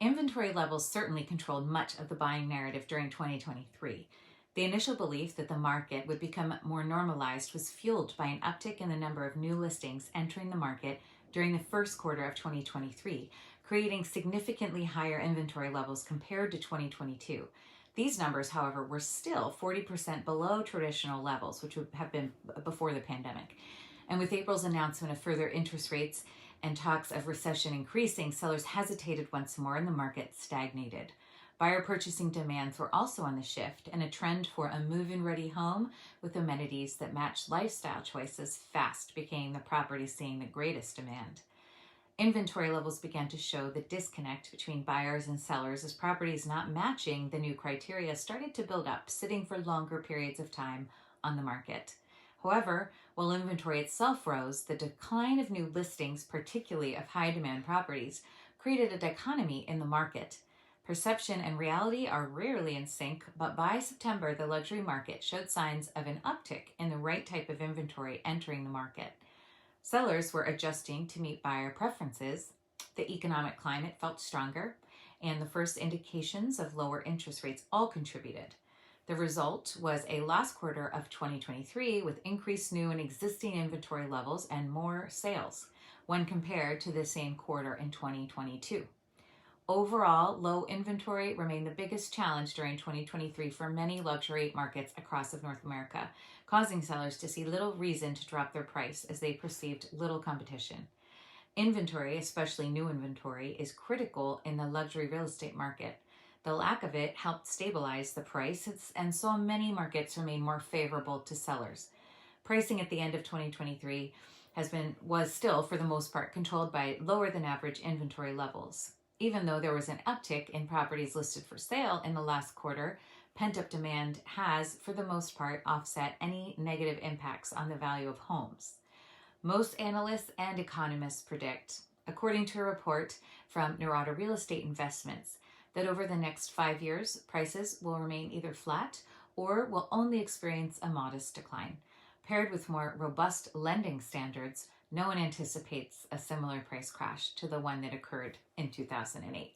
Inventory levels certainly controlled much of the buying narrative during 2023. The initial belief that the market would become more normalized was fueled by an uptick in the number of new listings entering the market during the first quarter of 2023, creating significantly higher inventory levels compared to 2022. These numbers, however, were still 40% below traditional levels, which would have been before the pandemic. And with April's announcement of further interest rates and talks of recession increasing, sellers hesitated once more and the market stagnated. Buyer purchasing demands were also on the shift, and a trend for a move-in ready home with amenities that matched lifestyle choices fast became the property seeing the greatest demand. Inventory levels began to show the disconnect between buyers and sellers as properties not matching the new criteria started to build up, sitting for longer periods of time on the market. However, while inventory itself rose, the decline of new listings, particularly of high-demand properties, created a dichotomy in the market. Perception and reality are rarely in sync, but by September, the luxury market showed signs of an uptick in the right type of inventory entering the market. Sellers were adjusting to meet buyer preferences. The economic climate felt stronger, and the first indications of lower interest rates all contributed. The result was a last quarter of 2023 with increased new and existing inventory levels and more sales when compared to the same quarter in 2022. Overall, low inventory remained the biggest challenge during 2023 for many luxury markets across North America, causing sellers to see little reason to drop their price as they perceived little competition. Inventory, especially new inventory, is critical in the luxury real estate market. The lack of it helped stabilize the price, and so many markets remain more favorable to sellers. Pricing at the end of 2023 was still, for the most part, controlled by lower than average inventory levels. Even though there was an uptick in properties listed for sale in the last quarter, pent-up demand has, for the most part, offset any negative impacts on the value of homes. Most analysts and economists predict, according to a report from Norada Real Estate Investments, that over the next 5 years, prices will remain either flat or will only experience a modest decline. Paired with more robust lending standards, no one anticipates a similar price crash to the one that occurred in 2008.